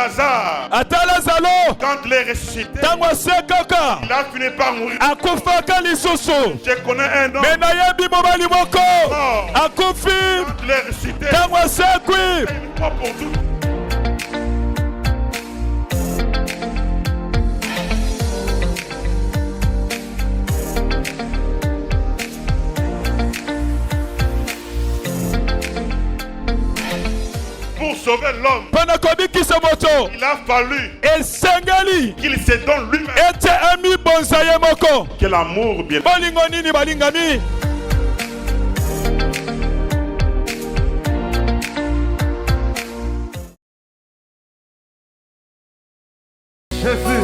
Lazare, quand il est ressuscité, il a fini par mourir. Je connais un homme quand il est ressuscité, une fois pour toutes. Pour sauver l'homme, il a fallu qu'il se donne lui-même. Que l'amour bien. Jésus.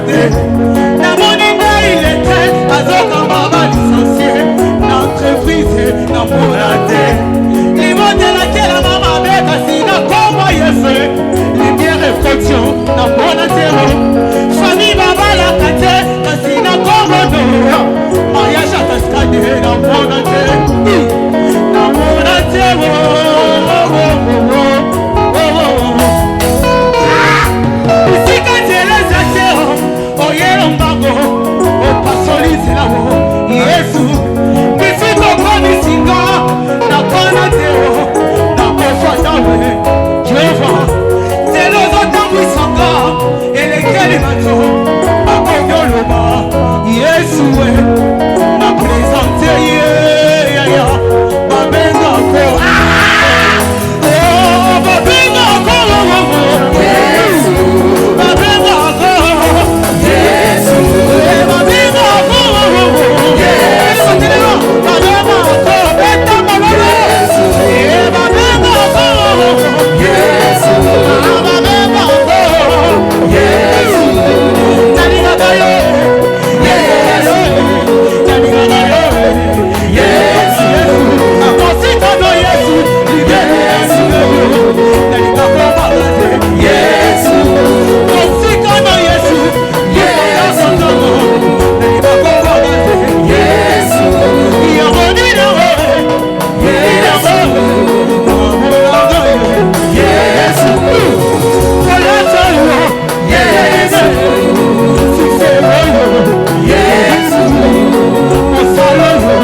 te namoninga il était azokamba balicencie n'entreprise namona te libondelakela mama bekasi nakoma yesu lumière réflexion namona te famille babalaka te kasi nakomono mariage akaskade namona te isika nzeleza te oyelo mbango opasolizelawo yesu bisiko komisinga nakona te nakofa nawe jehova nzela ozotambwisanga elekeli bato bakomi oloba yesu we na présente ye yaya babenga ko babenga ko yesu babenga ko yesu babenga ko yesu babenga ko beta malala yesu babenga ko yesu babenga ko yesu nalinga kayo yesu nalinga kayo yesu akosika no yesu yesu nalinga ko balaze yesu akosika no yesu yesu nalinga ko balaze yesu yaboni na we yesu yesu kolata yo yesu sikse yo yesu masalo yo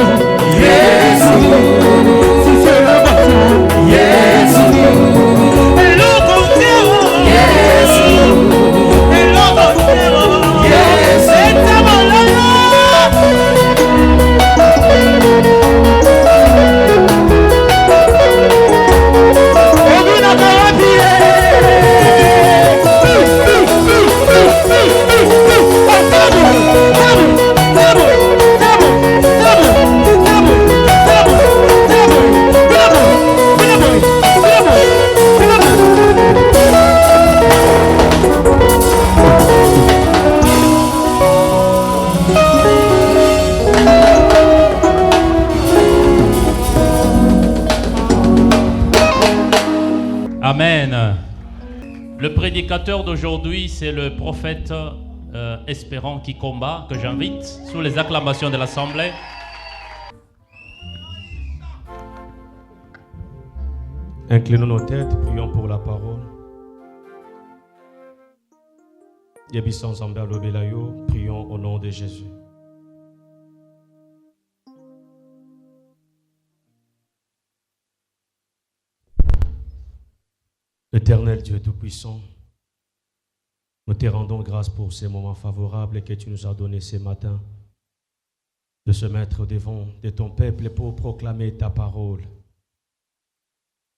yesu sikse yo yesu hello kontero yesu hello kontero yesu etamalala obuna kawapie Amen. Le prédicateur d'aujourd'hui, c'est le prophète Espérant qui combat, que j'invite sous les acclamations de l'Assemblée. Inclinons nos têtes, prions pour la parole. Yebissan Zamba Lobelayo, prions au nom de Jésus. Éternel Dieu Tout-Puissant, nous te rendons grâce pour ces moments favorables que tu nous as donnés ce matin, de se mettre devant de ton peuple pour proclamer ta parole.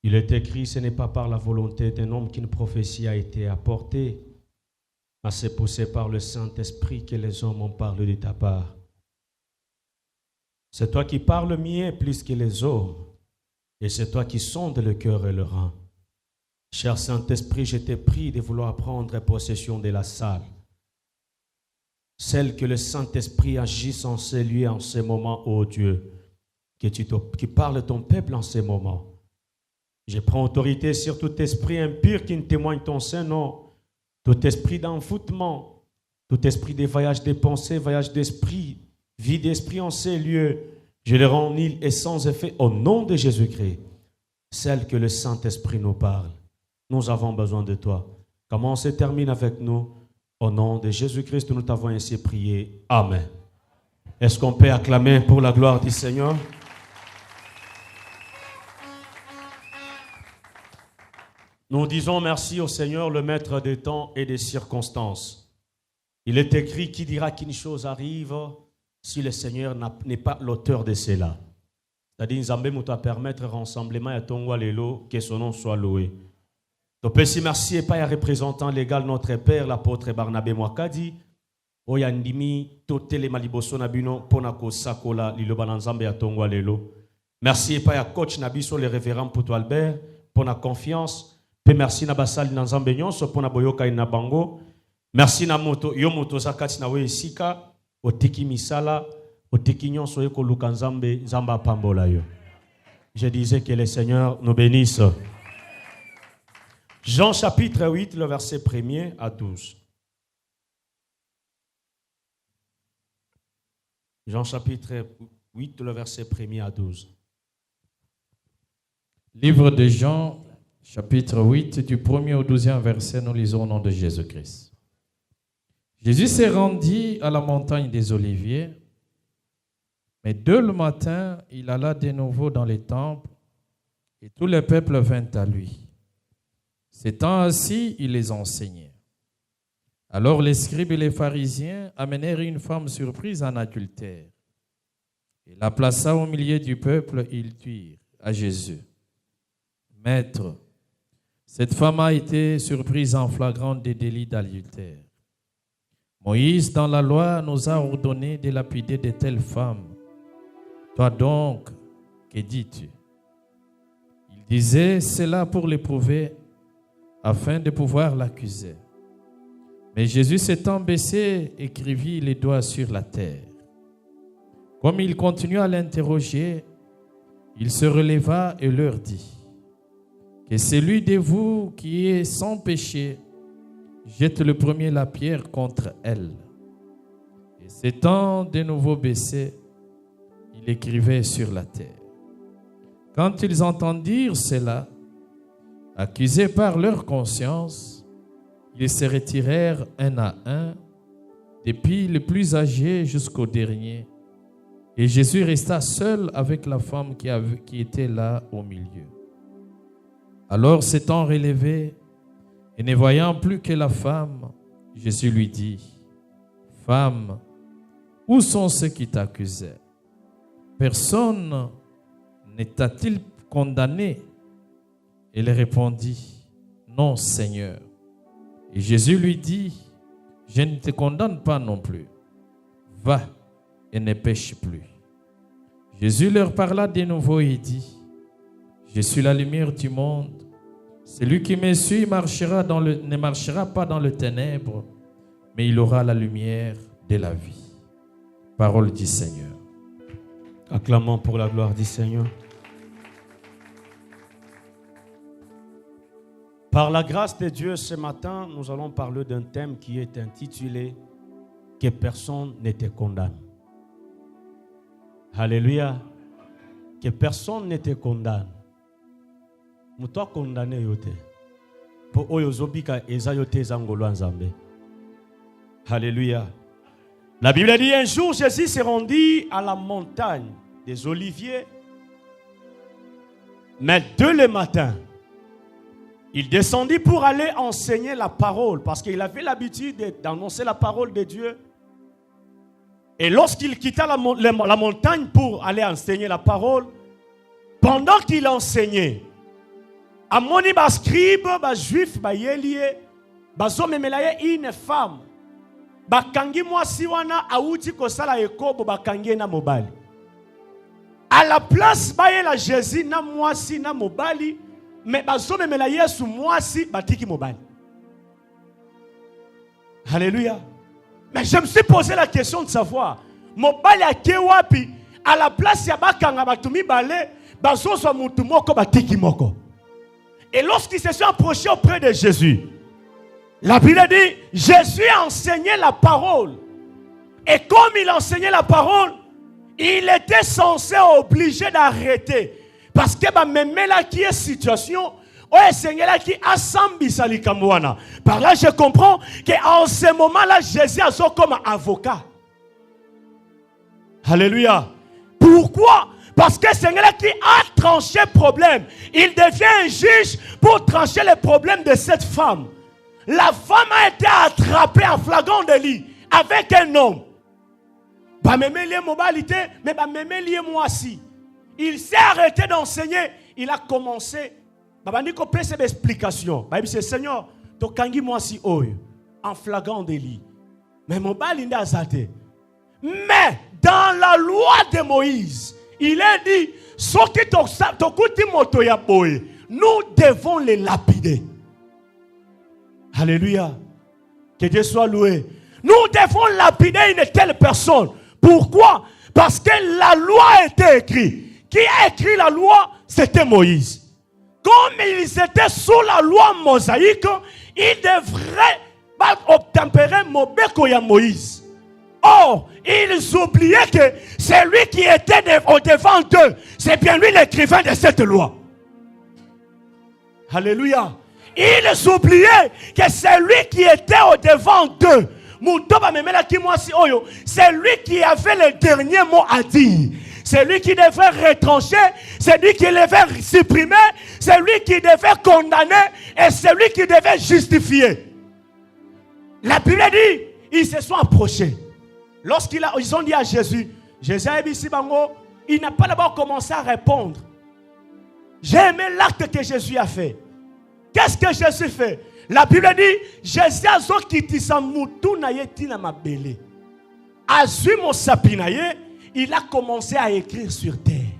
Il est écrit, ce n'est pas par la volonté d'un homme qu'une prophétie a été apportée, mais c'est poussé par le Saint-Esprit que les hommes ont parlé de ta part. C'est toi qui parles mieux plus que les hommes, et c'est toi qui sondes le cœur et le rein. Cher Saint-Esprit, je te prie de vouloir prendre possession de la salle. Celle que le Saint-Esprit agisse en ces lieux, en ces moments, ô Dieu, qui parle ton peuple en ces moments. Je prends autorité sur tout esprit impur qui ne témoigne ton Saint-Nom, tout esprit d'envoûtement, tout esprit de voyage des pensées, voyage d'esprit, vie d'esprit en ces lieux. Je les rends nuls et sans effet au nom de Jésus-Christ. Celle que le Saint-Esprit nous parle. Nous avons besoin de toi. Commence et termine avec nous. Au nom de Jésus-Christ, nous t'avons ainsi prié. Amen. Est-ce qu'on peut acclamer pour la gloire du Seigneur? Nous disons merci au Seigneur, le maître des temps et des circonstances. Il est écrit, qui dira qu'une chose arrive si le Seigneur n'est pas l'auteur de cela. C'est-à-dire, Nzambe nous t'a permettre rassemblement à Tongwa Lelo, que son nom soit loué. Donc, merci et pas un représentant légal, notre père, l'apôtre Barnabé Mwakadi, Oyandimi, Totele Maliboso Nabino, Ponako Sakola, Lilobananzambe à Tongwa Lelo. Merci et pas un coach Nabiso, le révérend Pouto Albert, pour la confiance. Pe merci Nabasal Nanzambe Nyonso, pour la Boyoka Inabango. Merci na moto yo moto zakati na we sika otiki misala otiki nyonso eko lukanzambe zamba pambola yo. Je disais que le Seigneur nous bénisse. Jean chapitre 8 le verset 1er à 12. Jean chapitre 8 le verset 1er à 12. Livre de Jean chapitre 8 du 1er au 12e verset, nous lisons au nom de Jésus-Christ. Jésus s'est rendu à la montagne des Oliviers, mais dès le matin, il alla de nouveau dans les temples et tout le peuple vint à lui. S'étant assis, il les enseignait. Alors les scribes et les pharisiens amenèrent une femme surprise en adultère. Et la plaça au milieu du peuple, ils dirent à Jésus: Maître, cette femme a été surprise en flagrant des délits d'adultère. Moïse, dans la loi, nous a ordonné de lapider de telles femmes. Toi donc, que dis-tu? Il disait cela pour l'éprouver, afin de pouvoir l'accuser. Mais Jésus s'étant baissé, écrivit les doigts sur la terre. Comme il continua à l'interroger, il se releva et leur dit: Que celui de vous qui est sans péché jette le premier la pierre contre elle. Et s'étant de nouveau baissé, il écrivait sur la terre. Quand ils entendirent cela, accusés par leur conscience, ils se retirèrent un à un, depuis le plus âgé jusqu'au dernier. Et Jésus resta seul avec la femme qui était là au milieu. Alors s'étant relevé, et ne voyant plus que la femme, Jésus lui dit: Femme, où sont ceux qui t'accusaient? Personne ne t'a-t-il condamné? Elle répondit: Non, Seigneur. Et Jésus lui dit: Je ne te condamne pas non plus. Va et ne pêche plus. Jésus leur parla de nouveau et dit: Je suis la lumière du monde. Celui qui me suit ne marchera pas dans le ténèbre, mais il aura la lumière de la vie. Parole du Seigneur. Acclamons pour la gloire du Seigneur. Par la grâce de Dieu, ce matin, nous allons parler d'un thème qui est intitulé « Que personne ne te condamne ». Alléluia. Que personne ne te condamne. Muto condamné yote. Po oyo zobika eza yote zangolo nzambe. Alléluia. La Bible dit un jour Jésus s'est rendu à la montagne des Oliviers. Mais dès le matin, il descendit pour aller enseigner la parole parce qu'il avait l'habitude d'annoncer la parole de Dieu. Et lorsqu'il quitta la montagne pour aller enseigner la parole, pendant qu'il enseignait, amoni ba scribe, ba juif, ba yelie, ba zomemelaye une femme, ba kangi mwasi wana auti kosala ekobo ba kangi na mobali. À la place ba yela Jésus na mwasi na mobali, mais ba zomemelaye Yesu mwasi batiki mobali. Alléluia. Mais je me suis posé la question de savoir, mobali akewapi à la place ya bakanga batumi bale, bazo so mutu moko batiki moko. Et lorsqu'ils se sont approchés auprès de Jésus, la Bible dit, Jésus a enseigné la parole. Et comme il enseignait la parole, il était censé obligé d'arrêter. Parce que même là qui est situation, par là je comprends qu'en ce moment-là, Jésus a comme avocat. Alléluia. Pourquoi? Parce que c'est Seigneur qui a tranché le problème. Il devient un juge pour trancher le problème de cette femme. La femme a été attrapée en flagrant délit avec un homme. Il s'est arrêté d'enseigner. Il a commencé. Il a fait explication. Il dit, Seigneur, tu kangi moi si en flagrant délit. Mais mon bal il a zaté. Mais dans la loi de Moïse, il est dit, nous devons les lapider. Alléluia. Que Dieu soit loué. Nous devons lapider une telle personne. Pourquoi? Parce que la loi a été écrite. Qui a écrit la loi? C'était Moïse. Comme ils étaient sous la loi mosaïque, ils devraient obtempérer Mobeko ya Moïse. Or, ils oubliaient que c'est lui qui était au devant d'eux. C'est bien lui l'écrivain de cette loi. Alléluia. Ils oubliaient que c'est lui qui était au devant d'eux. C'est lui qui avait le dernier mot à dire. C'est lui qui devait retrancher, c'est lui qui devait supprimer, c'est lui qui devait condamner et c'est lui qui devait justifier. La Bible dit, ils se sont approchés. Lorsqu'ils ont dit à Jésus, il n'a pas d'abord commencé à répondre. J'ai aimé l'acte que Jésus a fait. Qu'est-ce que Jésus fait? La Bible dit, Jésus a zo kitisa mutu na ye tina mabele. Azui mo sapinaye, il a commencé à écrire sur terre.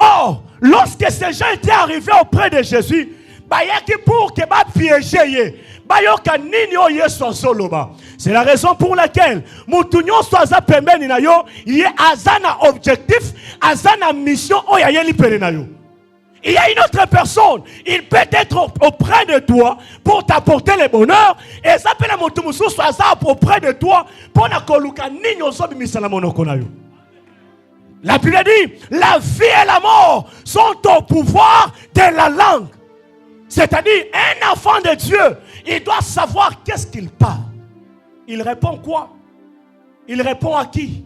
Or, lorsque ces gens étaient arrivés auprès de Jésus, pour que piéger, c'est la raison pour laquelle mutunyo soaza pembeni na yo, ye azana objectif, azana mission oyayeli pere na yo. Il y a une autre personne, il peut être auprès de toi pour t'apporter le bonheur. Et ça peut être auprès de toi pour la Bible dit, la vie et la mort sont au pouvoir de la langue. C'est-à-dire, un enfant de Dieu, il doit savoir qu'est-ce qu'il parle. Il répond quoi? Il répond à qui?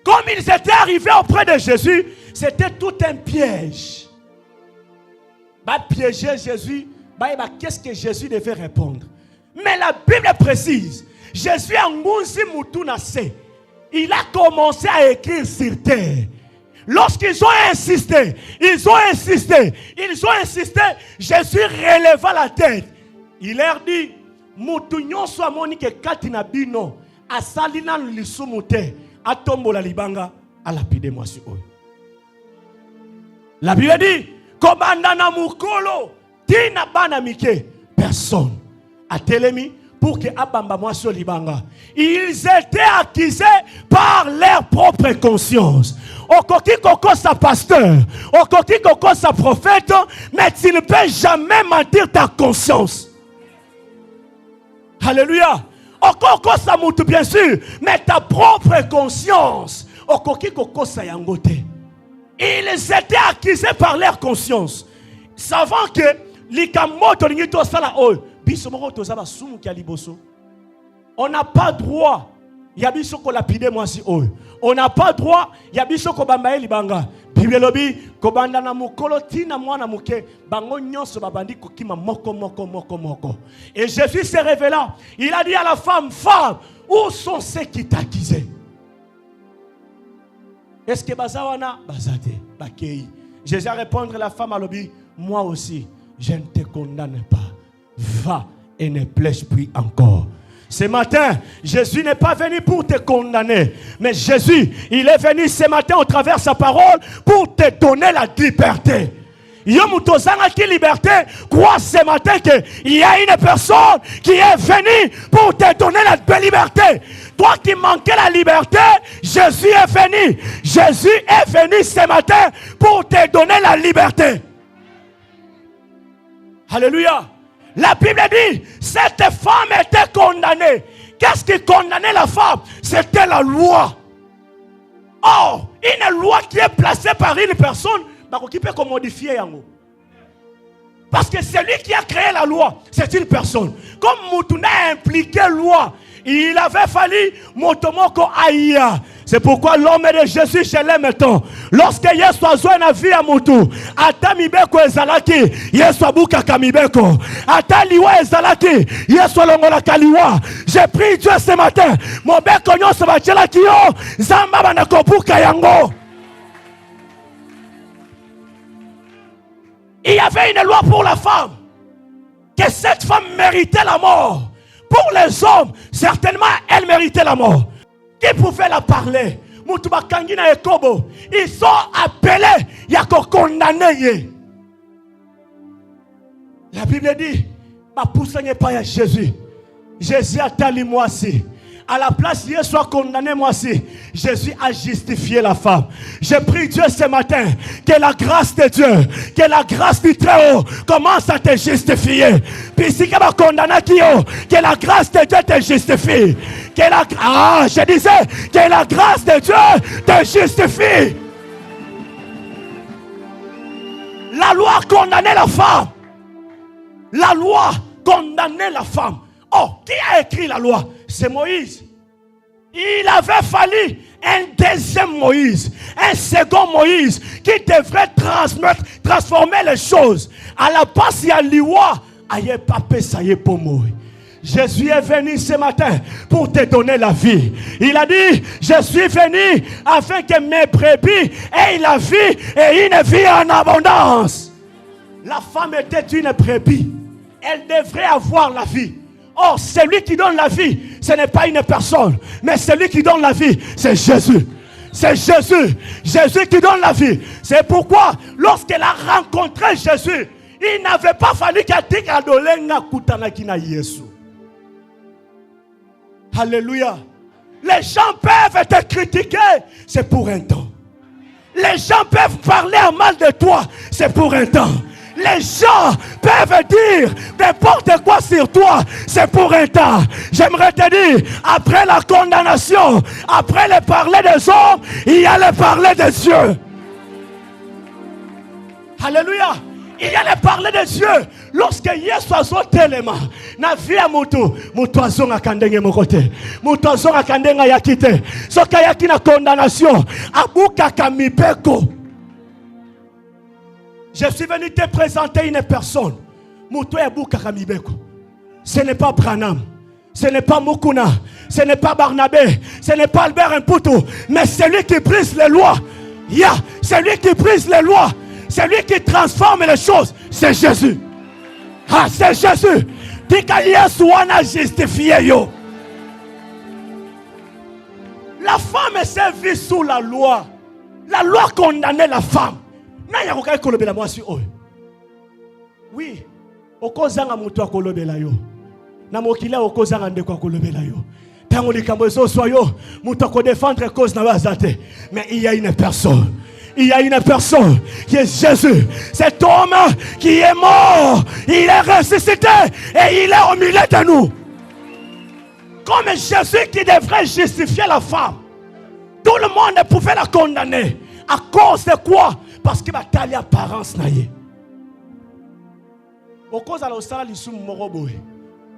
Comme ils étaient arrivés auprès de Jésus, c'était tout un piège. Piéger Jésus, qu'est-ce que Jésus devait répondre? Mais la Bible précise, Jésus il a commencé à écrire sur terre. Lorsqu'ils ont insisté, Jésus releva la tête. Il leur dit, Moutounion soit monique katina bino, asalina lisumute. Atombola libanga à lapider moi sur eux. La Bible dit, Komandana mukolo, tina bana mike, personne a telemi pour que abamba moi sur libanga. Ils étaient accusés par leur propre conscience. Okoki koko sa pasteur, okoki koko sa prophète, mais tu ne peux jamais mentir ta conscience. Alléluia. Okoko sa moutou bien sûr, mais ta propre conscience. Okoki koko sa yangote. Ils étaient accusés par leur conscience, savant que likamoto lingito sala oy bisomoko tozaba sumu ki aliboso. On n'a pas droit. Yabiso ko lapide moi si oy. On n'a pas droit. Yabiso ko bambaye libanga. Bible lobi ko banda na mukolo tina mwana muke bango nyonso babandi ko kima moko. Et Jésus s'est révélé. Il a dit à la femme, femme, où sont ceux qui t'accusaient? Est-ce que bazawana bazate bakei? Jésus a répondu à la femme à l'obi, moi aussi, je ne te condamne pas. Va et ne plèche plus encore. Ce matin, Jésus n'est pas venu pour te condamner, mais Jésus, il est venu ce matin au travers de sa parole pour te donner la liberté. Qui liberté, crois ce matin qu'il y a une personne qui est venue pour te donner la belle liberté. Toi qui manquais la liberté, Jésus est venu. Jésus est venu ce matin pour te donner la liberté. Alléluia. La Bible dit, cette femme était condamnée. Qu'est-ce qui condamnait la femme? C'était la loi. Or, une loi qui est placée par une personne, qui peut modifier. Parce que celui qui a créé la loi, c'est une personne. Comme Moutouna a impliqué la loi, il avait fallu Motomoko Aïa. C'est pourquoi l'homme de Jésus chez les mettons. Lorsque Yesu a joué na vie à Moutou, ata mibeko ezalaki, Yesu abuka kamibeko. Ata liwa ezalaki, Yesu longola kaliwa. J'ai pris Dieu ce matin. Mon beko nyonso bachela kiyo, zamba banakobuka yango. Il y avait une loi pour la femme. Que cette femme méritait la mort. Pour les hommes, certainement, elle méritait la mort. Qui pouvait la parler? Ils sont appelés, il y a qu'on condamné. La Bible dit, Ma pousse n'est pas à Jésus. Jésus a tali moi aussi. À la place Dieu soit condamné moi aussi. Jésus a justifié la femme. Je prie Dieu ce matin que la grâce de Dieu, que la grâce du Très-Haut commence à te justifier. Puis si tu vas condamner que la grâce de Dieu te justifie. Je disais que la grâce de Dieu te justifie. La loi condamnait la femme. La loi condamnait la femme. Oh, qui a écrit la loi? C'est Moïse. Il avait fallu un deuxième Moïse, un second Moïse qui devrait transformer les choses. À la base, il y a loi. Aïe, papa, ça y est pour mourir. Jésus est venu ce matin pour te donner la vie. Il a dit, je suis venu afin que mes brebis aient la vie et une vie en abondance. La femme était une brebis. Elle devrait avoir la vie. Or, celui qui donne la vie, ce n'est pas une personne, mais celui qui donne la vie, c'est Jésus. C'est Jésus. Jésus qui donne la vie. C'est pourquoi, lorsqu'elle a rencontré Jésus, il n'avait pas fallu qu'elle dise à Jésus. Alléluia. Les gens peuvent te critiquer, c'est pour un temps. Les gens peuvent parler en mal de toi, c'est pour un temps. Les gens peuvent dire n'importe quoi sur toi, c'est pour un temps. J'aimerais te dire, après la condamnation, après le parler des hommes, il y a le parler de Dieu. Alléluia. Il y a le parler de Dieu. Lorsque Yesu azotelema na vie ya mutu azonga kandenge mokote. Mutu azonga kandenga yakite. Soka yaki na condamnation, abuka kamibeko. Je suis venu te présenter une personne. Mutu abuka kamibeko. Ce n'est pas Branham. Ce n'est pas Mukuna. Ce n'est pas Barnabé. Ce n'est pas Albert Mputu. Mais celui qui brise les lois. Celui qui brise les lois. Celui qui transforme les choses, c'est Jésus. Ah, c'est Jésus. Dis que Yesu a justifié yo. La femme s'est vue sous la loi. La loi condamnait la femme. Oui. Okozanga mutu akolobela yo. Na mokila okozanga ndeko akolobela yo. Tango likambo ezo yo, mutu akodefendre cause na bazate. Mais il y a une personne. Il y a une personne qui est Jésus. Cet homme qui est mort, il est ressuscité et il est au milieu de nous. Comme Jésus qui devrait justifier la femme. Tout le monde pouvait la condamner. À cause de quoi? Parce qu'il va taler apparence naïe. Au cause de l'osala l'isumu moroboe.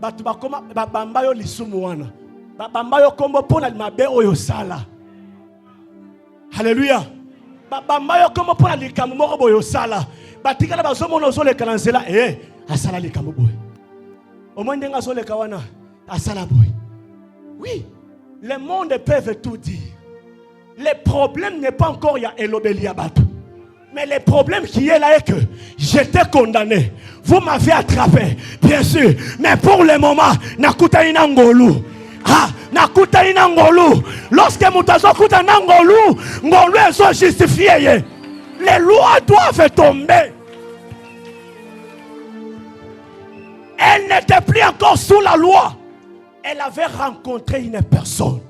Batu bakoma babambayo l'isumu wana. Babambayo kombo pona mabe oyo sala. Alléluia. Babambayo kombo pona likamu moroboyo sala. Batika na bazomo nozo le kalanzela asala likamu boy. Au moins ndenga zo le kawana asala boy. Oui, le monde peut tout dire. Le problème n'est pas encore ya elobeli abatu. Mais le problème qui est là est que j'étais condamné. Vous m'avez attrapé, bien sûr. Mais pour le moment, nakuta inangolu. Nakuta inangolu. Lorsque mutazo kuta nangolu, ngolu est justifié. Les lois doivent tomber. Elle n'était plus encore sous la loi. Elle avait rencontré une personne.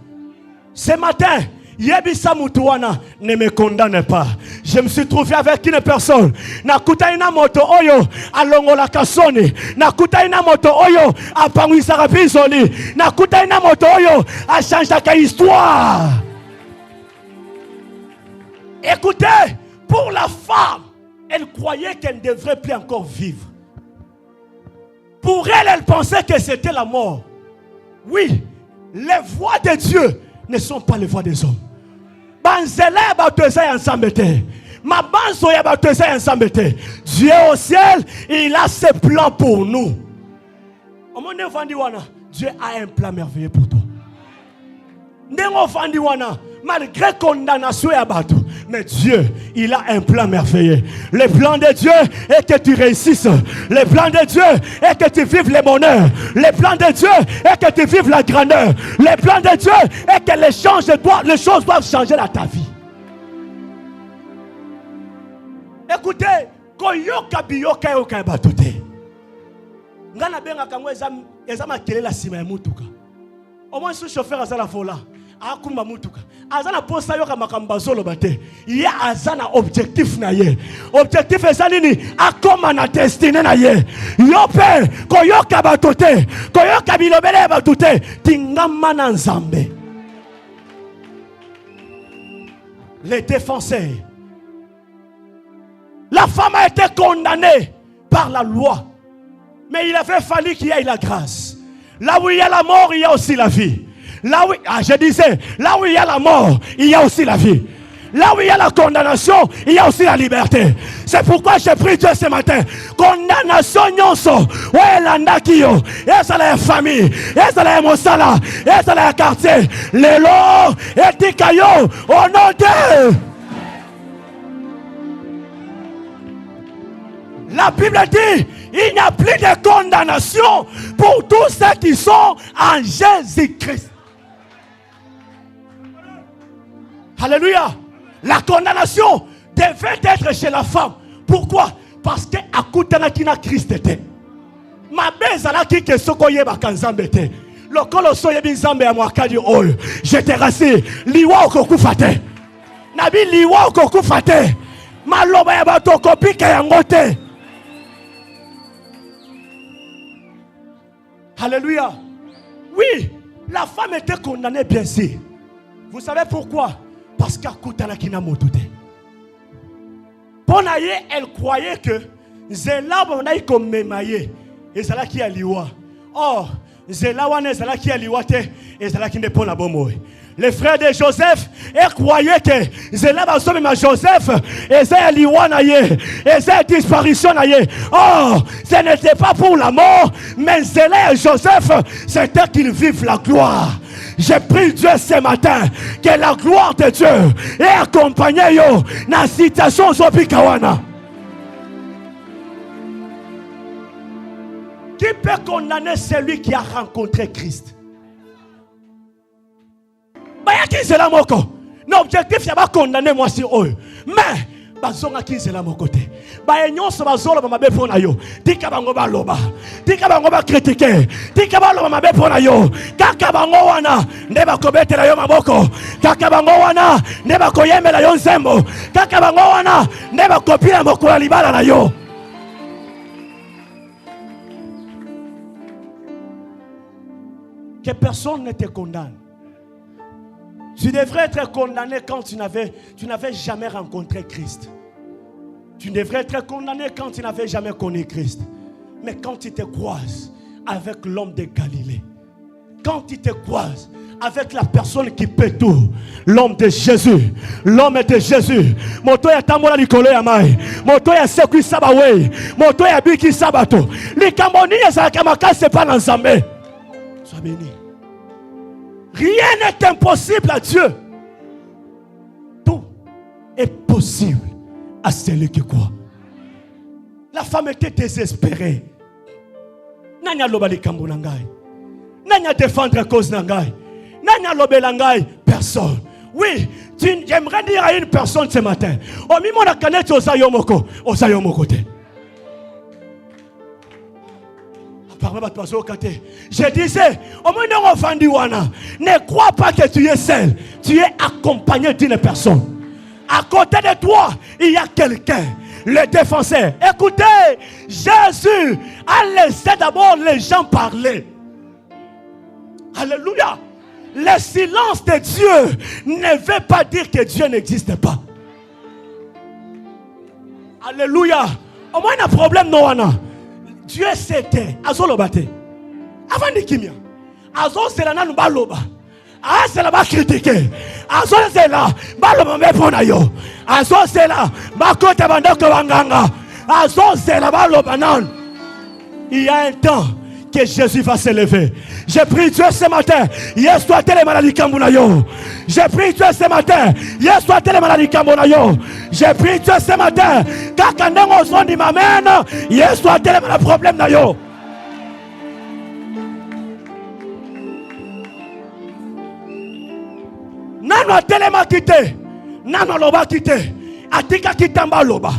Ce matin, Yebisa Mutuana, ne me condamne pas. Je me suis trouvé avec une personne. Nakuta ina moto oyo alongola kasoni. Nakuta ina moto oyo apangwisa rapizoli. Nakuta ina moto oyo a changé ta histoire. Écoutez, pour la femme, elle croyait qu'elle ne devrait plus encore vivre. Pour elle, elle pensait que c'était la mort. Oui, les voix de Dieu ne sont pas les voix des hommes. Dieu au ciel, il a ses plans pour nous. Dieu a un plan merveilleux pour toi. Malgré condamnation et abattu, mais Dieu, il a un plan merveilleux. Le plan de Dieu est que tu réussisses. Le plan de Dieu est que tu vives le bonheur. Le plan de Dieu est que tu vives la grandeur. Le plan de Dieu est que les choses doivent changer dans ta vie. Écoutez, Ngana benga kango eza makelela sima ya mutuka. Au moins ce chauffeur a la vola. Akumba mutuka. Azana posa yoka makamba zolo bate. Ya azana objectif na ye. Objectif eza nini? Akoma na destinée na ye. Yope koyoka batote. Koyoka bilobele batote. Tingama na nzambe. Les défenseurs. La femme a été condamnée par la loi. Mais il avait fallu qu'il y ait la grâce. Là où il y a la mort, il y a aussi la vie. Là où, je disais, là où il y a la mort, il y a aussi la vie. Là où il y a la condamnation, il y a aussi la liberté. C'est pourquoi j'ai pris Dieu ce matin. Condamnation nyonso. Ouais, landakio. Et ça la famille. Et ça la mosala. Et ça la quartier. Les lots. Et tikayo. Au nom de... La Bible dit, il n'y a plus de condamnation pour tous ceux qui sont en Jésus-Christ. Alléluia. La condamnation devait être chez la femme. Pourquoi? Parce que à côté de Christ était. Ma belle qui que sokoye bakanzambete. Le colosso yebinzambe ya mwakadi oyo. Je te rassure, liwa okokufate. Nabi liwa okokufate. Maloba ya bato kopika yangote. Alléluia. Oui, la femme était condamnée bien sûr. Vous savez pourquoi? Parce qu'à Koutanakina Motoute. Ponaye, elle croyait que Zela Bonaï comme Memaye. Et c'est là qui a liwa. Or, Zela Wane, c'est là qui a liwate. Et c'est là qui n'est pas la bonne. Les frères de Joseph, ils croyaient que Zela Basom et Joseph, et c'est liwa naye. Et c'est disparition naye. Or, ce n'était pas pour la mort, mais Zela et Joseph, c'était qu'ils vivent la gloire. J'ai pris Dieu ce matin que la gloire de Dieu est accompagnée yo dans la situation Zopikawana. Qui peut condamner celui qui a rencontré Christ? Bayaki c'est la moko. L'objectif c'est pas condamner moi sur eux. Mais bazonga ki c'est la moko te. Ba nyonso bazolo ba mabe pona yo. Tika bango ba loba. Tika bango ba critiquer. Tika ba loba mabe pona yo. Kaka bango wana ndeba kobetela yo maboko. Kaka bango wana ndeba koyemela yo nzembo. Kaka bango wana ndeba kopila mokola libala na yo. Que personne ne te condamne. Tu devrais être condamné quand tu n'avais jamais rencontré Christ. Tu devrais être condamné quand tu n'avais jamais connu Christ. Mais quand tu te croises avec l'homme de Galilée, quand tu te croises avec la personne qui peut tout, l'homme de Jésus, l'homme de Jésus, moto ya tambola likolo ya mai, moto ya sekui sabawe, moto ya biki sabato, likamoni ya sakamaka c'est pas l'ensemble. Sois béni. Rien n'est impossible à Dieu. Tout est possible à celui qui croit. La femme était désespérée. Nanya loba likambo nangai. Nanya défendre cause nangai. Nanya lobela ngai. Personne. Oui, j'aimerais dire à une personne ce matin. O mi mona kanete osayomoko. Osayomoko te. Je disais, au moins ne crois pas que tu es seul. Tu es accompagné d'une personne. À côté de toi, il y a quelqu'un, le défenseur. Écoutez, Jésus a laissé d'abord les gens parler. Alléluia. Le silence de Dieu ne veut pas dire que Dieu n'existe pas. Alléluia. Au moins un problème non. Dieu c'était azolo bate avant de kimia azo c'est la nanu baloba ah c'est la ba critiquer azo c'est la baloba me pona yo azo c'est la ba kota bandako wanganga azo c'est la baloba nan. Il y a un temps que Jésus va se lever. J'ai pris Dieu ce matin. Yes, toi, telle maladie kambunayo. J'ai pris Dieu ce matin. Yes, toi, telle maladie kambunayo. J'ai pris Dieu ce matin. Kakandengo son di m'amène. Yes, toi, telle maladie problème nayo. Nano telema kite. Nano loba kite. Atika kitamba loba.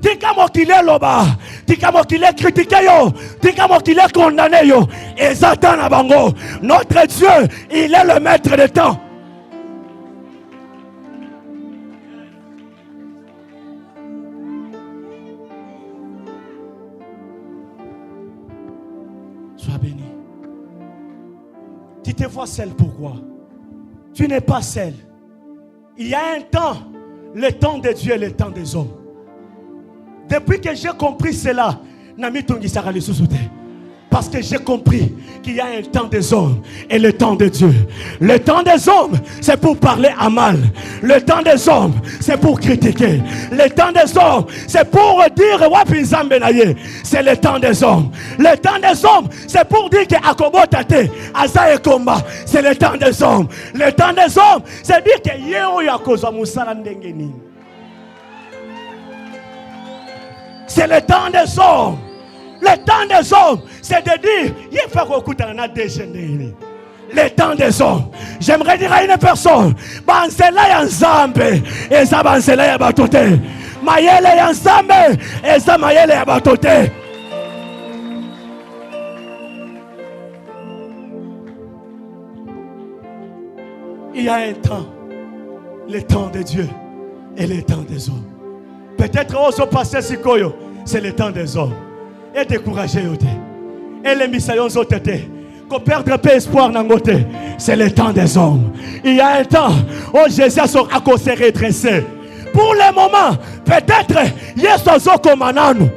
Tika mokile loba. Tikamo qu'il est critiqué yo. Tikamo qu'il est condamné yo. Et Satan à bango. Notre Dieu, il est le maître des temps. Sois béni. Tu te vois seul, pourquoi? Tu n'es pas seul. Il y a un temps, le temps de Dieu et le temps des hommes. Depuis que j'ai compris cela, parce que j'ai compris qu'il y a un temps des hommes et le temps de Dieu. Le temps des hommes, c'est pour parler à mal. Le temps des hommes, c'est pour critiquer. Le temps des hommes, c'est pour dire c'est le temps des hommes. Le temps des hommes, c'est pour dire que Akobo Tate, Asa et Komba, c'est le temps des hommes. Le temps des hommes, c'est dire que Yeo Yakozo Musala Ndengeni. C'est le temps des hommes. Le temps des hommes, c'est de dire, il faut qu'on déjeuner. Le temps des hommes. J'aimerais dire à une personne, Bansela Yanzambe, et ça Bansela Yabatote. Mayele Yanzambe, et ça Mayele Yabatote. Il y a un temps, le temps de Dieu et le temps des hommes. Peut-être au passé Sikoyo, c'est le temps des hommes. Et décourager et les missions ont été qu'on perdre pas espoir dans côté, c'est le temps des hommes. Il y a un temps où Jésus a se redressé. Pour le moment, peut-être Yesu comme nous.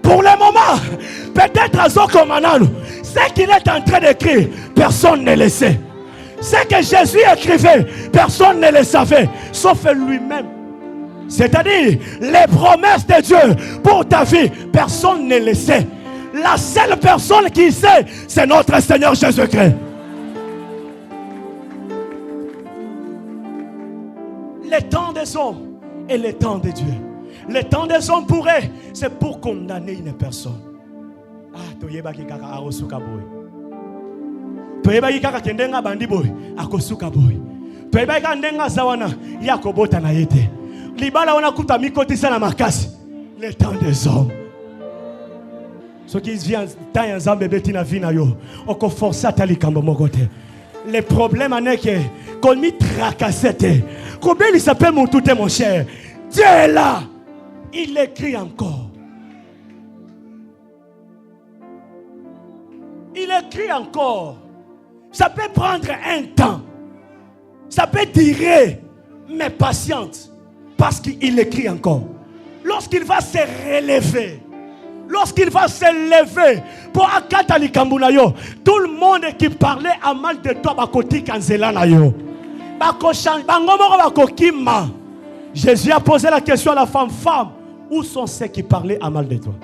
Pour le moment, peut-être comme nous. Ce qu'il est en train d'écrire, personne ne le sait. Ce que Jésus écrivait, personne ne le savait, sauf lui-même. C'est-à-dire, les promesses de Dieu pour ta vie, personne ne le sait. La seule personne qui sait, c'est notre Seigneur Jésus-Christ. Le temps des hommes et le temps de Dieu. Le temps des hommes pour eux, c'est pour condamner une personne. Ah, toyeba ki kaka arosuka boy. Toyeba ki kaka kendenga bandi boy, akosuka boy. Toyeba ki kendenga zawana, yakobota na yete. Libala wana kuta mikotisa na makasi. Le temps des hommes. Ce qui vient tant ensemble bébé na vie na yo. Oko força tali kambo mokote. Le problème en est que qu'on mi tracassette. Combien il s'appelle mon tout mon cher. Dieu est là. Il écrit encore. Il écrit encore. Ça peut prendre un temps. Ça peut durer. Mais patiente. Parce qu'il écrit encore. Lorsqu'il va se relever, lorsqu'il va se lever pour akatali kambunayo, tout le monde qui parlait à mal de toi bakoti kanzela na yo. Jésus a posé la question à la femme, femme, où sont ceux qui parlaient à mal de toi?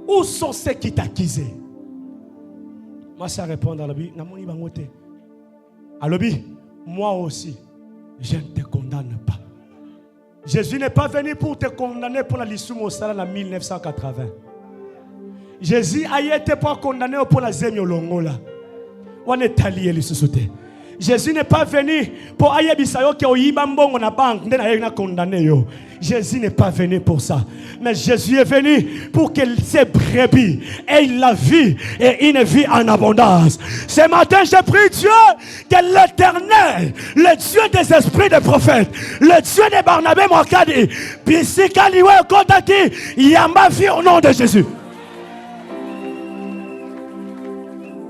Où sont ceux qui t'accusaient? Moi, ça répond dans la Bible. À l'objet. Moi aussi, je ne te condamne pas. Jésus n'est pas venu pour te condamner pour la lissue au salaire en 1980. Jésus a été pas condamné pour la zemio longola. On est allié les sociétés. Jésus n'est pas venu pour ayer bisayo qui oyibambongo na banque na condamné yo. Jésus n'est pas venu pour ça. Mais Jésus est venu pour que ses brebis aient la vie et une vie en abondance. Ce matin, j'ai prié Dieu que l'Éternel, le Dieu des esprits des prophètes, le Dieu de Barnabé Mwakadi, Bisikaliwe Kotaki, Yamba vie au nom de Jésus.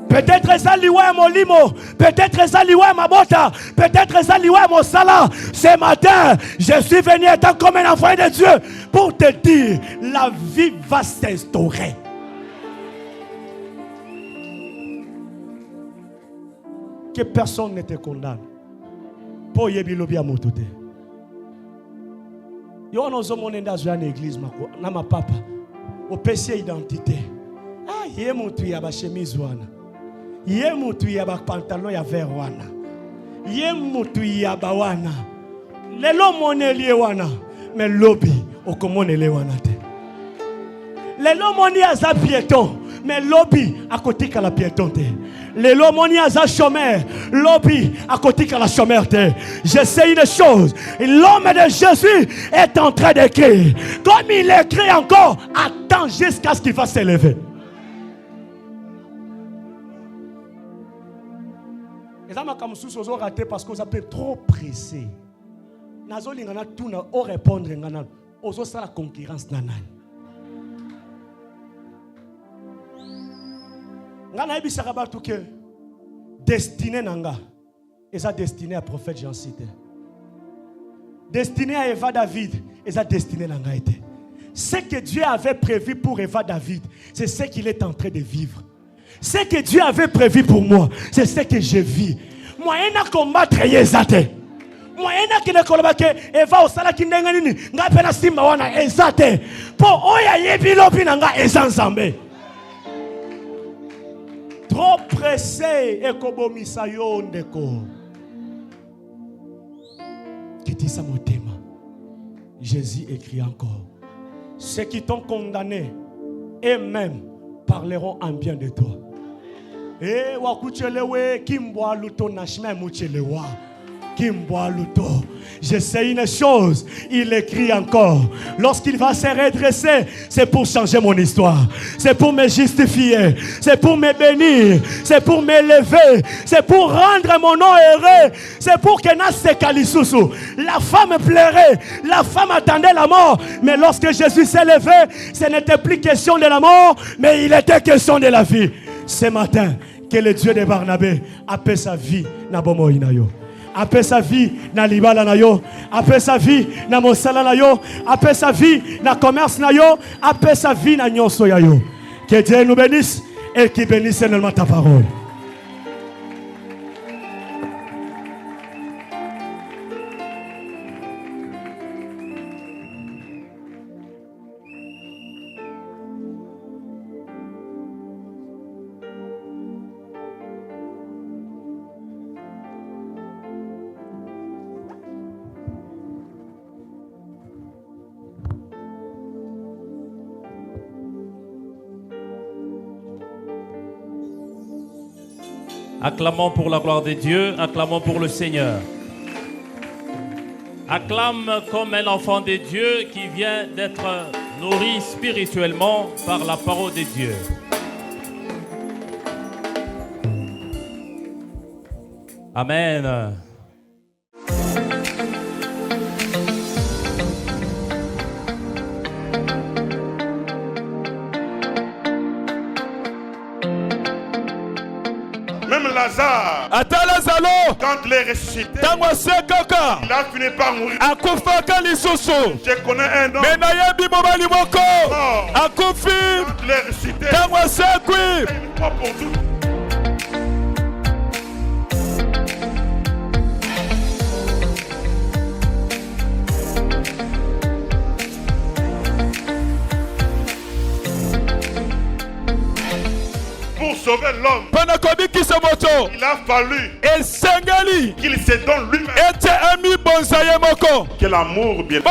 Peut-être Zaliwe Molimo, peut-être Zaliwe Mabota, peut-être Zaliwe Mosala. Ce matin, je suis venu étant comme un envoyé de Dieu pour te dire, la vie va s'instaurer. Que personne ne te condamne. Pour yebilobi amotote. Yo nozo monenda dans l'église na ma papa. Au PC identité. Ah yé mutu ya ba chemise wana. Yé mutu ya ba pantalon ya vert wana. Yé mutu ya ba wana. Lelo moneli wana. Mais lobby okomonele wana te. Lelo moni aza piéton. Mais lobby à côté de la piéton te. Les lomoni aza chômeur, lobby à côté de la chômeur. Je sais une chose, l'homme de Jésus est en train d'écrire. Comme il écrit encore, attends jusqu'à ce qu'il va s'élever. Les hommes comme sous ont raté parce qu'on s'appelle trop pressé. Nazo lingana tout na o répondre ngana. Ozo sa la concurrence nanani. Ngana ebisaka batu ke destiné nanga. Eza destiné à prophète Jean cité. Destiné à Eva David, eza destiné nanga été. Ce que Dieu avait prévu pour Eva David, c'est ce qu'il est en train de vivre. Ce que Dieu avait prévu pour moi, c'est ce que je vis. Moi, je ne combattre Yezate. Moi, je ne combattre Eva au salaki ndenganini. Nga pena simba wana ezate. Po oya yebilo pinanga ezanzambe. Trop pressé et kobomisa yo ndeko. Kitisa motema. Jésus écrit encore. Ceux qui t'ont condamné, eux-mêmes parleront en bien de toi. Eh, wakuchelewe kimboa luto nashme muchelewa. Kimboa luto. Je sais une chose, il écrit encore. Lorsqu'il va se redresser, c'est pour changer mon histoire. C'est pour me justifier. C'est pour me bénir. C'est pour m'élever. C'est pour rendre mon nom heureux. C'est pour que Nasse Kalisusu. La femme pleurait. La femme attendait la mort. Mais lorsque Jésus s'est levé, ce n'était plus question de la mort, mais il était question de la vie. Ce matin, que le Dieu de Barnabé appelle sa vie na bomo inayo. Appelle sa vie na libala na yo. Appelle sa vie na mosala na yo. Appelle sa vie na commerce na yo. Appelle sa vie na nyonso ya yo. Que Dieu nous bénisse et qu'il bénisse énormément ta parole. Acclamons pour la gloire de Dieu, acclamons pour le Seigneur. Acclame comme un enfant de Dieu qui vient d'être nourri spirituellement par la parole de Dieu. Amen. Même Lazare, quand il est ressuscité, il a fini par mourir. Je connais un homme mort. Quand il est ressuscité, une fois pour toutes. Pour sauver l'homme, il a fallu qu'il se donne lui-même. Que l'amour bien.